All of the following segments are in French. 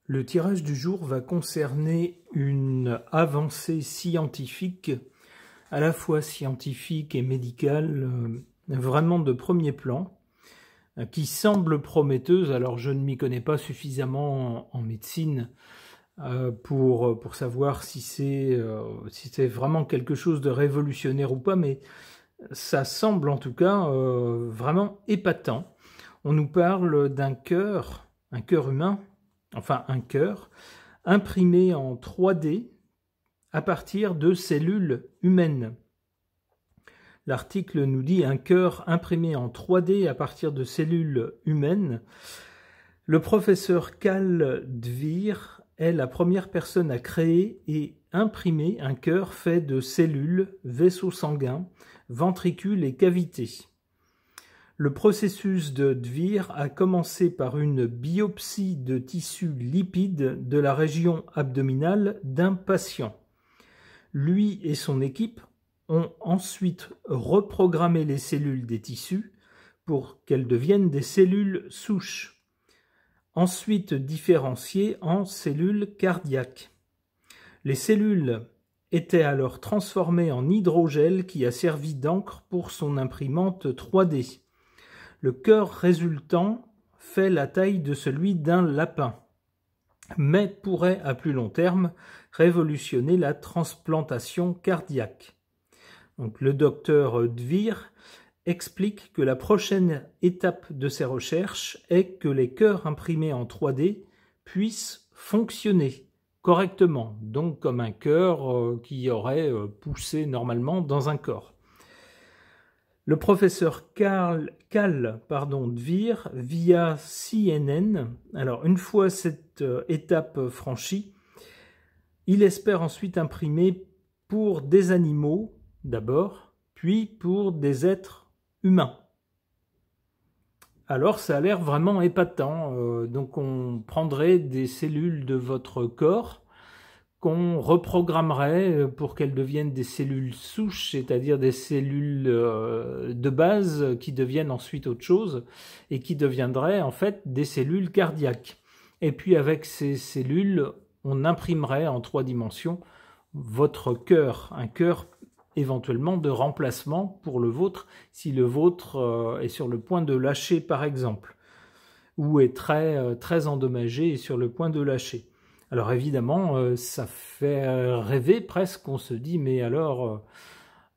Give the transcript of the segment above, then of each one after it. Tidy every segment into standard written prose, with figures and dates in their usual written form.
Le tirage du jour va concerner une avancée scientifique, à la fois scientifique et médicale, vraiment de premier plan, qui semble prometteuse. Alors je ne m'y connais pas suffisamment en médecine pour savoir si c'est vraiment quelque chose de révolutionnaire ou pas, mais ça semble en tout cas vraiment épatant. On nous parle d'un cœur, un cœur humain, enfin un cœur, imprimé en 3D à partir de cellules humaines. L'article nous dit un cœur imprimé en 3D à partir de cellules humaines. Le professeur Cal Dwyer est la première personne à créer et imprimer un cœur fait de cellules, vaisseaux sanguins, ventricules et cavités. Le processus de Dwyer a commencé par une biopsie de tissu lipide de la région abdominale d'un patient. Lui et son équipe ont ensuite reprogrammé les cellules des tissus pour qu'elles deviennent des cellules souches, ensuite différenciées en cellules cardiaques. Les cellules étaient alors transformées en hydrogel qui a servi d'encre pour son imprimante 3D. Le cœur résultant fait la taille de celui d'un lapin, mais pourrait à plus long terme révolutionner la transplantation cardiaque. Donc, le docteur Dwyer explique que la prochaine étape de ses recherches est que les cœurs imprimés en 3D puissent fonctionner correctement, donc comme un cœur qui aurait poussé normalement dans un corps. Le professeur Cal Dwyer, via CNN, alors une fois cette étape franchie, il espère ensuite imprimer pour des animaux d'abord, puis pour des êtres humains. Alors ça a l'air vraiment épatant, donc on prendrait des cellules de votre corps, qu'on reprogrammerait pour qu'elles deviennent des cellules souches, c'est-à-dire des cellules de base qui deviennent ensuite autre chose et qui deviendraient en fait des cellules cardiaques. Et puis avec ces cellules, on imprimerait en 3 dimensions votre cœur, un cœur éventuellement de remplacement pour le vôtre, si le vôtre est sur le point de lâcher par exemple, ou est très endommagé et sur le point de lâcher. Alors évidemment, ça fait rêver presque, on se dit, mais alors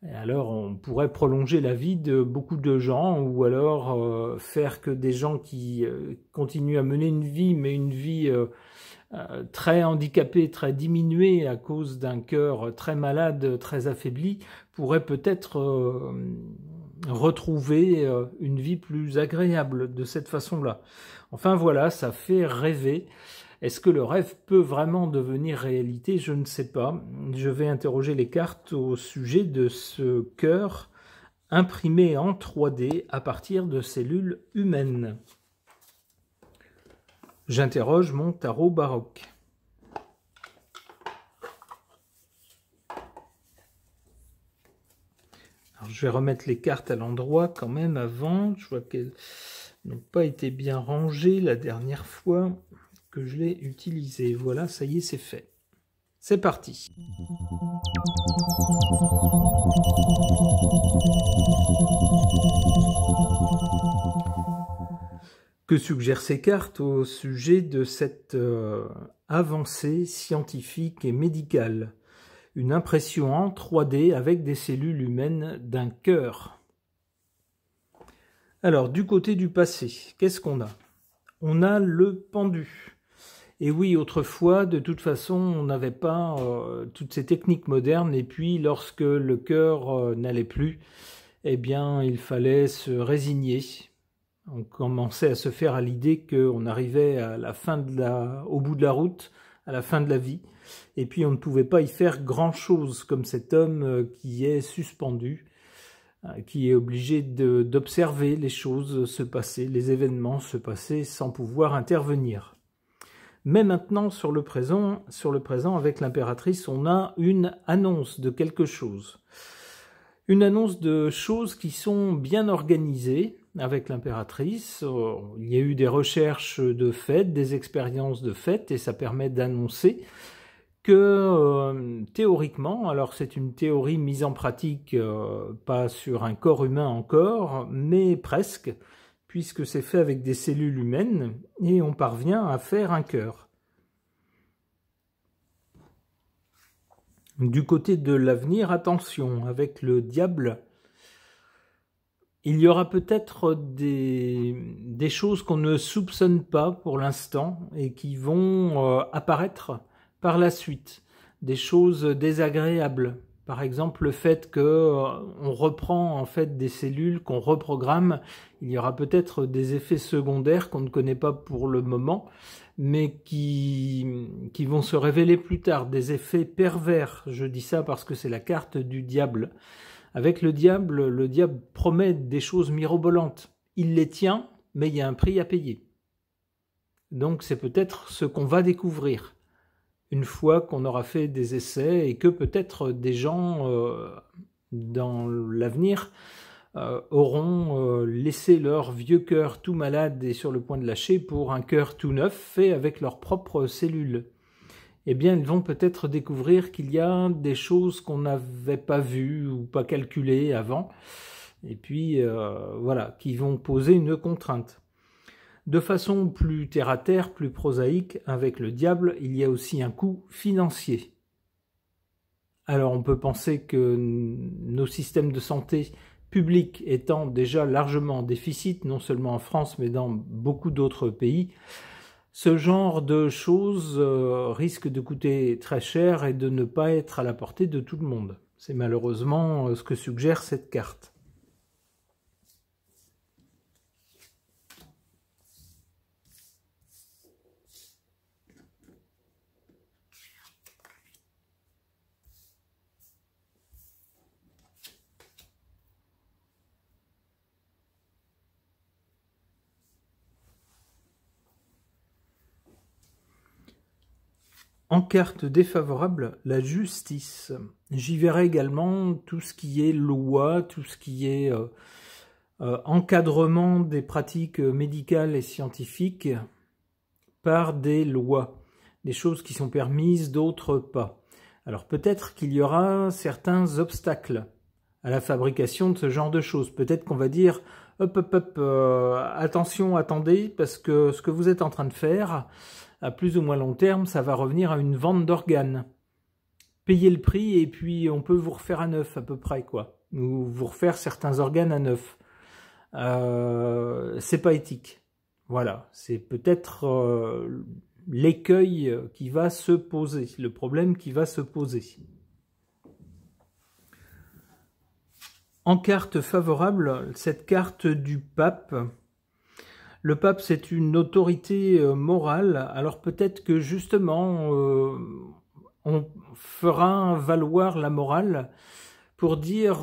on pourrait prolonger la vie de beaucoup de gens, ou alors faire que des gens qui continuent à mener une vie, mais une vie très handicapée, très diminuée à cause d'un cœur très malade, très affaibli, pourraient peut-être retrouver une vie plus agréable de cette façon-là. Enfin voilà, ça fait rêver. Est-ce que le rêve peut vraiment devenir réalité? Je ne sais pas. Je vais interroger les cartes au sujet de ce cœur imprimé en 3D à partir de cellules humaines. J'interroge mon tarot baroque. Alors, je vais remettre les cartes à l'endroit quand même avant. Je vois qu'elles n'ont pas été bien rangées la dernière fois que je l'ai utilisé. Voilà, ça y est, c'est fait. C'est parti. Que suggèrent ces cartes au sujet de cette avancée scientifique et médicale? Une impression en 3D avec des cellules humaines d'un cœur. Alors, du côté du passé, qu'est-ce qu'on a? On a le pendu. Et oui, autrefois, de toute façon, on n'avait pas toutes ces techniques modernes. Et puis, lorsque le cœur n'allait plus, eh bien, il fallait se résigner. On commençait à se faire à l'idée qu'on arrivait à la fin au bout de la route, à la fin de la vie. Et puis, on ne pouvait pas y faire grand-chose, comme cet homme qui est suspendu, qui est obligé d'observer les choses se passer, les événements se passer sans pouvoir intervenir. Mais maintenant, sur le présent, avec l'impératrice, on a une annonce de quelque chose. Une annonce de choses qui sont bien organisées, avec l'impératrice. Il y a eu des recherches de fait, des expériences de fait, et ça permet d'annoncer que théoriquement, alors c'est une théorie mise en pratique pas sur un corps humain encore, mais presque, puisque c'est fait avec des cellules humaines, et on parvient à faire un cœur. Du côté de l'avenir, attention, avec le diable, il y aura peut-être des choses qu'on ne soupçonne pas pour l'instant et qui vont apparaître par la suite. Des choses désagréables. Par exemple, le fait qu'on reprend en fait des cellules, qu'on reprogramme, il y aura peut-être des effets secondaires qu'on ne connaît pas pour le moment, mais qui vont se révéler plus tard, des effets pervers. Je dis ça parce que c'est la carte du diable. Avec le diable promet des choses mirobolantes. Il les tient, mais il y a un prix à payer. Donc c'est peut-être ce qu'on va découvrir une fois qu'on aura fait des essais et que peut-être des gens dans l'avenir auront laissé leur vieux cœur tout malade et sur le point de lâcher pour un cœur tout neuf fait avec leurs propres cellules. Eh bien, ils vont peut-être découvrir qu'il y a des choses qu'on n'avait pas vues ou pas calculées avant, et puis voilà, qui vont poser une contrainte. De façon plus terre-à-terre, plus prosaïque, avec le diable, il y a aussi un coût financier. Alors on peut penser que nos systèmes de santé publics étant déjà largement en déficit, non seulement en France, mais dans beaucoup d'autres pays, ce genre de choses risque de coûter très cher et de ne pas être à la portée de tout le monde. C'est malheureusement ce que suggère cette carte. En carte défavorable, la justice. J'y verrai également tout ce qui est loi, tout ce qui est encadrement des pratiques médicales et scientifiques par des lois. Des choses qui sont permises, d'autres pas. Alors peut-être qu'il y aura certains obstacles à la fabrication de ce genre de choses. Peut-être qu'on va dire attention, attendez, parce que ce que vous êtes en train de faire, à plus ou moins long terme, ça va revenir à une vente d'organes. Payez le prix et puis on peut vous refaire à neuf à peu près, quoi. Ou vous refaire certains organes à neuf. C'est pas éthique. Voilà, c'est peut-être l'écueil qui va se poser, le problème qui va se poser. En carte favorable, cette carte du pape. Le pape, c'est une autorité morale, alors peut-être que justement, on fera valoir la morale pour dire,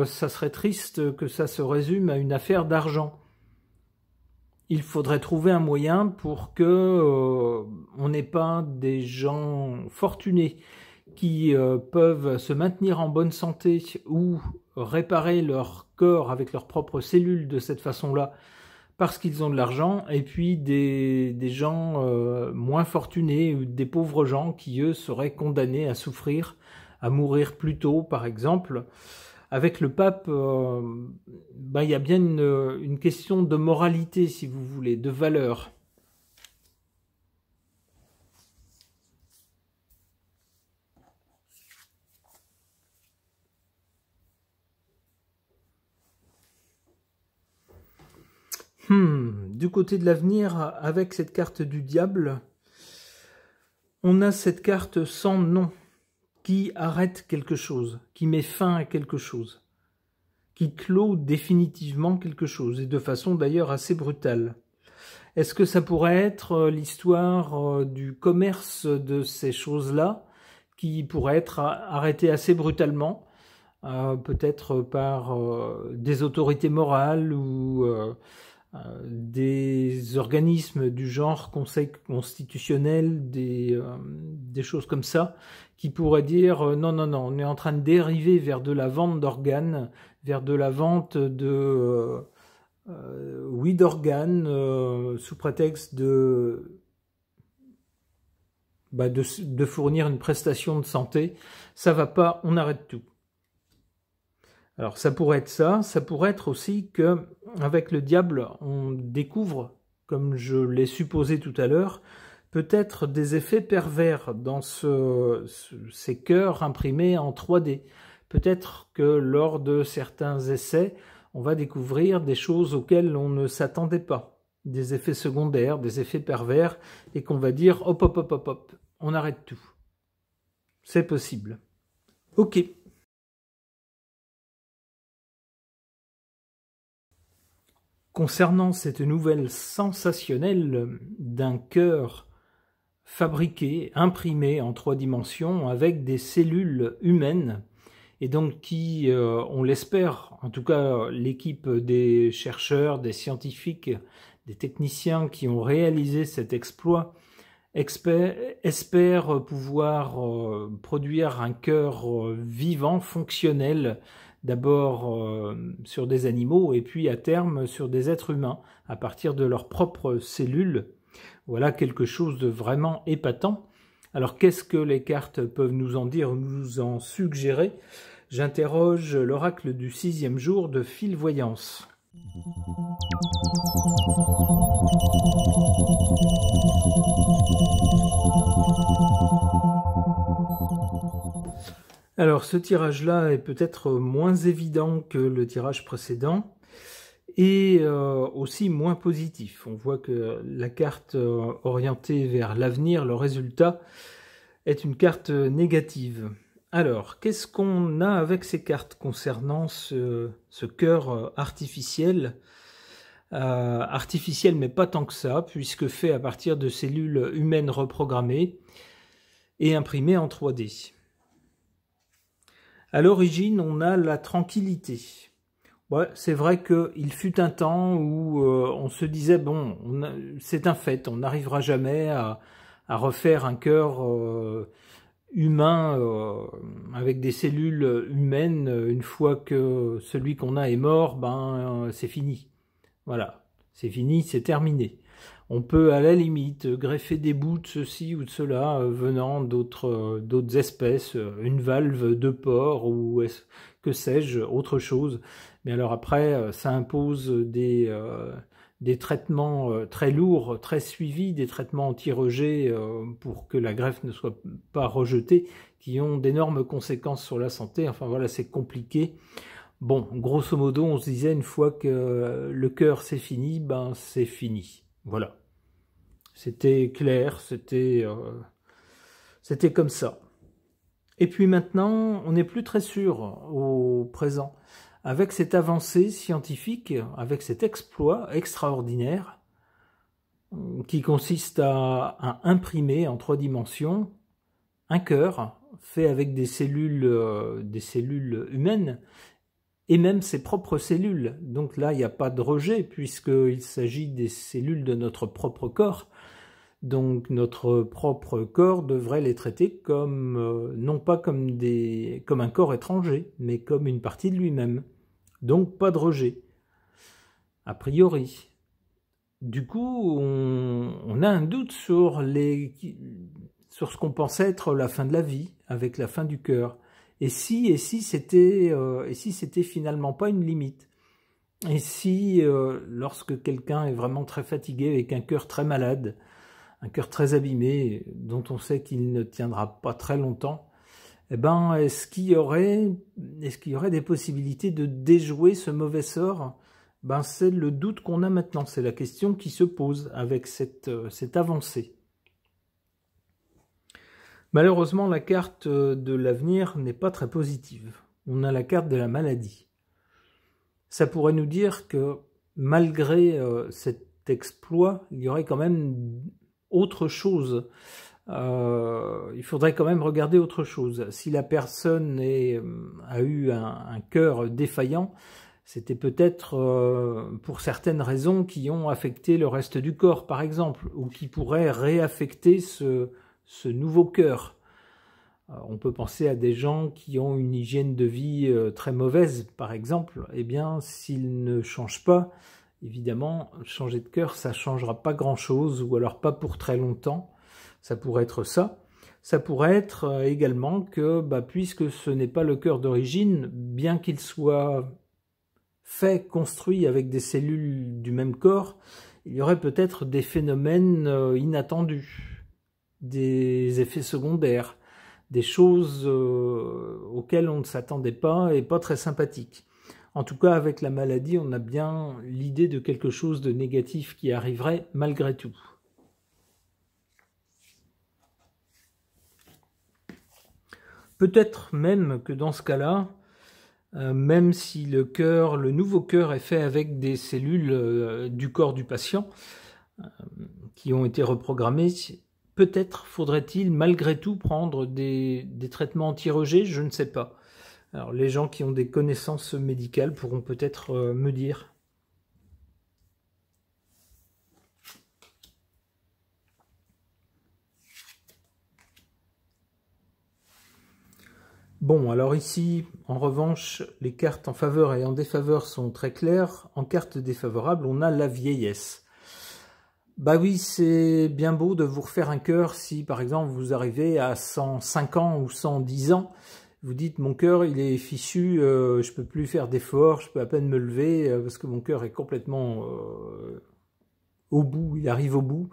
ça serait triste que ça se résume à une affaire d'argent. Il faudrait trouver un moyen pour que on n'ait pas des gens fortunés qui peuvent se maintenir en bonne santé ou réparer leur corps avec leurs propres cellules de cette façon-là, parce qu'ils ont de l'argent, et puis des gens moins fortunés, ou des pauvres gens qui, eux, seraient condamnés à souffrir, à mourir plus tôt, par exemple. Avec le pape, il y a bien une question de moralité, si vous voulez, de valeur. Du côté de l'avenir, avec cette carte du diable, on a cette carte sans nom, qui arrête quelque chose, qui met fin à quelque chose, qui clôt définitivement quelque chose, et de façon d'ailleurs assez brutale. Est-ce que ça pourrait être l'histoire du commerce de ces choses-là, qui pourrait être arrêté assez brutalement, peut-être par des autorités morales ou des organismes du genre conseil constitutionnel, des choses comme ça, qui pourraient dire non, on est en train de dériver vers de la vente d'organes, vers de la vente de oui d'organes sous prétexte de fournir une prestation de santé. Ça va pas, on arrête tout. Alors ça pourrait être ça pourrait être aussi que avec le diable, on découvre, comme je l'ai supposé tout à l'heure, peut-être des effets pervers dans ces cœurs imprimés en 3D. Peut-être que lors de certains essais, on va découvrir des choses auxquelles on ne s'attendait pas, des effets secondaires, des effets pervers, et qu'on va dire hop, hop, hop, hop, hop, on arrête tout. C'est possible. Ok. Concernant cette nouvelle sensationnelle d'un cœur fabriqué, imprimé en 3 dimensions avec des cellules humaines, et donc qui, on l'espère, en tout cas l'équipe des chercheurs, des scientifiques, des techniciens qui ont réalisé cet exploit, espèrent pouvoir produire un cœur vivant, fonctionnel, d'abord sur des animaux et puis à terme sur des êtres humains, à partir de leurs propres cellules. Voilà quelque chose de vraiment épatant. Alors qu'est-ce que les cartes peuvent nous en dire, nous en suggérer? J'interroge l'oracle du 6e jour de Fil Voyance. Alors ce tirage-là est peut-être moins évident que le tirage précédent et aussi moins positif. On voit que la carte orientée vers l'avenir, le résultat, est une carte négative. Alors, qu'est-ce qu'on a avec ces cartes concernant ce cœur artificiel artificiel, mais pas tant que ça, puisque fait à partir de cellules humaines reprogrammées et imprimées en 3D. À l'origine, on a la tranquillité. Ouais, c'est vrai qu'il fut un temps où on se disait, bon, c'est un fait, on n'arrivera jamais à refaire un cœur humain avec des cellules humaines. Une fois que celui qu'on a est mort, c'est fini. Voilà, c'est fini, c'est terminé. On peut à la limite greffer des bouts de ceci ou de cela venant d'autres espèces, une valve de porc ou que sais-je, autre chose. Mais alors après, ça impose des traitements très lourds, très suivis, des traitements anti-rejet pour que la greffe ne soit pas rejetée, qui ont d'énormes conséquences sur la santé. Enfin voilà, c'est compliqué. Bon, grosso modo, on se disait une fois que le cœur c'est fini, c'est fini. Voilà. C'était clair, c'était comme ça. Et puis maintenant, on n'est plus très sûr au présent. Avec cette avancée scientifique, avec cet exploit extraordinaire qui consiste à imprimer en 3 dimensions un cœur fait avec des cellules humaines et même ses propres cellules. Donc là, il n'y a pas de rejet puisqu'il s'agit des cellules de notre propre corps. Donc notre propre corps devrait les traiter comme, non pas comme un corps étranger, mais comme une partie de lui-même. Donc pas de rejet, a priori. Du coup, on a un doute sur ce qu'on pensait être la fin de la vie, avec la fin du cœur. Et si c'était finalement pas une limite? Et si, lorsque quelqu'un est vraiment très fatigué, avec un cœur très malade, un cœur très abîmé, dont on sait qu'il ne tiendra pas très longtemps, est-ce qu'il y aurait des possibilités de déjouer ce mauvais sort? C'est le doute qu'on a maintenant, c'est la question qui se pose avec cette avancée. Malheureusement, la carte de l'avenir n'est pas très positive. On a la carte de la maladie. Ça pourrait nous dire que malgré cet exploit, il y aurait quand même autre chose. Il faudrait quand même regarder autre chose. Si la personne a eu un cœur défaillant, c'était peut-être pour certaines raisons qui ont affecté le reste du corps, par exemple, ou qui pourraient réaffecter ce nouveau cœur. On peut penser à des gens qui ont une hygiène de vie très mauvaise, par exemple. Eh bien, s'ils ne changent pas, évidemment, changer de cœur, ça ne changera pas grand-chose, ou alors pas pour très longtemps. Ça pourrait être ça. Ça pourrait être également que, puisque ce n'est pas le cœur d'origine, bien qu'il soit fait, construit avec des cellules du même corps, il y aurait peut-être des phénomènes inattendus, des effets secondaires, des choses auxquelles on ne s'attendait pas et pas très sympathiques. En tout cas, avec la maladie, on a bien l'idée de quelque chose de négatif qui arriverait malgré tout. Peut-être même que dans ce cas-là, même si le nouveau cœur est fait avec des cellules du corps du patient qui ont été reprogrammées, peut-être faudrait-il malgré tout prendre des traitements anti-rejet, je ne sais pas. Alors les gens qui ont des connaissances médicales pourront peut-être me dire. Bon, alors ici, en revanche, les cartes en faveur et en défaveur sont très claires. En carte défavorable, on a la vieillesse. Bah oui, c'est bien beau de vous refaire un cœur si, par exemple, vous arrivez à 105 ans ou 110 ans. Vous dites, mon cœur, il est fichu, je peux plus faire d'efforts, je peux à peine me lever parce que mon cœur est complètement au bout, il arrive au bout.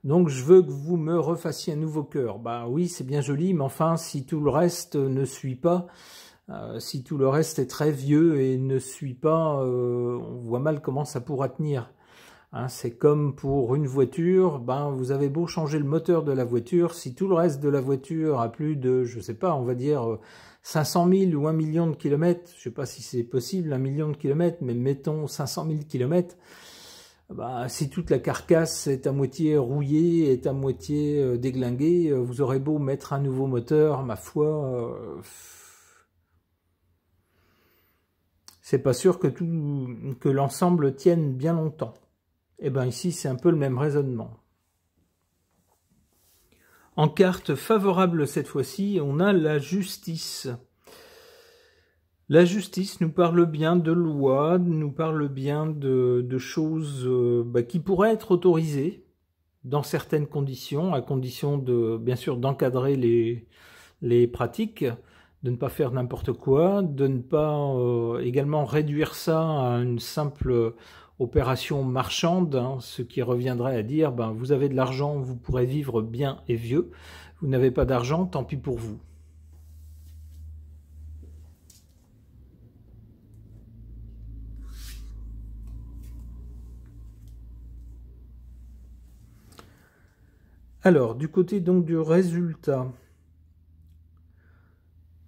Donc je veux que vous me refassiez un nouveau cœur. Bah oui, c'est bien joli, mais enfin, si tout le reste ne suit pas, si tout le reste est très vieux et ne suit pas, on voit mal comment ça pourra tenir. Hein, c'est comme pour une voiture, vous avez beau changer le moteur de la voiture, si tout le reste de la voiture a plus de, je sais pas, on va dire 500 000 ou 1 million de kilomètres, je sais pas si c'est possible, 1 million de kilomètres, mais mettons 500 000 kilomètres, si toute la carcasse est à moitié rouillée, est à moitié déglinguée, vous aurez beau mettre un nouveau moteur, ma foi, c'est pas sûr que l'ensemble tienne bien longtemps. Et bien ici, c'est un peu le même raisonnement. En carte favorable cette fois-ci, on a la justice. La justice nous parle bien de lois, nous parle bien de choses qui pourraient être autorisées dans certaines conditions, à condition de, bien sûr, d'encadrer les pratiques, de ne pas faire n'importe quoi, de ne pas également réduire ça à une simple opération marchande, hein, ce qui reviendrait à dire, vous avez de l'argent, vous pourrez vivre bien et vieux, vous n'avez pas d'argent, tant pis pour vous. Alors, du côté donc du résultat,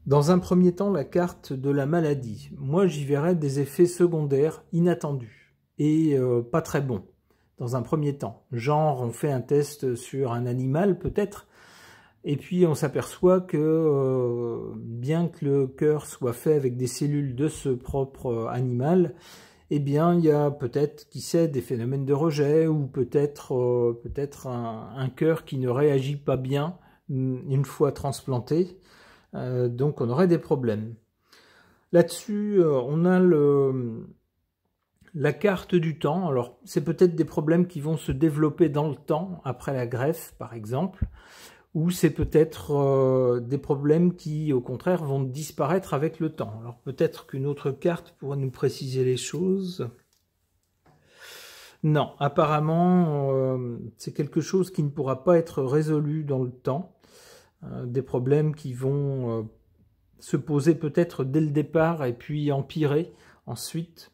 dans un premier temps, la carte de la maladie. Moi, j'y verrais des effets secondaires inattendus et pas très bons, dans un premier temps. Genre, on fait un test sur un animal, peut-être, et puis on s'aperçoit que, bien que le cœur soit fait avec des cellules de ce propre animal, eh bien, il y a peut-être, qui sait, des phénomènes de rejet, ou peut-être un cœur qui ne réagit pas bien une fois transplanté. Donc on aurait des problèmes. Là-dessus, on a la carte du temps. Alors c'est peut-être des problèmes qui vont se développer dans le temps, après la greffe par exemple, ou c'est peut-être des problèmes qui au contraire vont disparaître avec le temps. Alors peut-être qu'une autre carte pourrait nous préciser les choses. Non, apparemment c'est quelque chose qui ne pourra pas être résolu dans le temps. Des problèmes qui vont se poser peut-être dès le départ et puis empirer ensuite.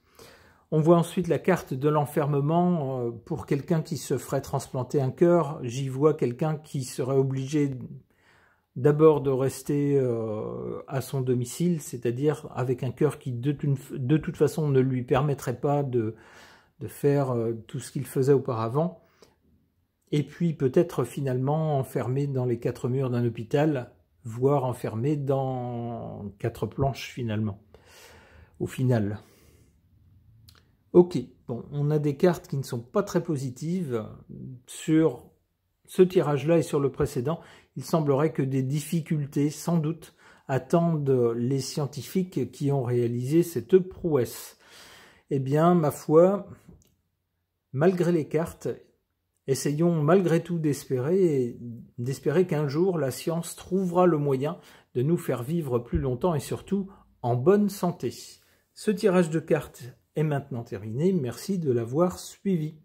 On voit ensuite la carte de l'enfermement pour quelqu'un qui se ferait transplanter un cœur. J'y vois quelqu'un qui serait obligé d'abord de rester à son domicile, c'est-à-dire avec un cœur qui de toute façon ne lui permettrait pas de faire tout ce qu'il faisait auparavant. Et puis peut-être finalement enfermé dans les 4 murs d'un hôpital, voire enfermé dans 4 planches finalement, au final. Ok, bon, on a des cartes qui ne sont pas très positives sur ce tirage-là et sur le précédent, il semblerait que des difficultés, sans doute, attendent les scientifiques qui ont réalisé cette prouesse. Eh bien, ma foi, malgré les cartes, essayons malgré tout d'espérer qu'un jour la science trouvera le moyen de nous faire vivre plus longtemps et surtout en bonne santé. Ce tirage de cartes est maintenant terminé. Merci de l'avoir suivi.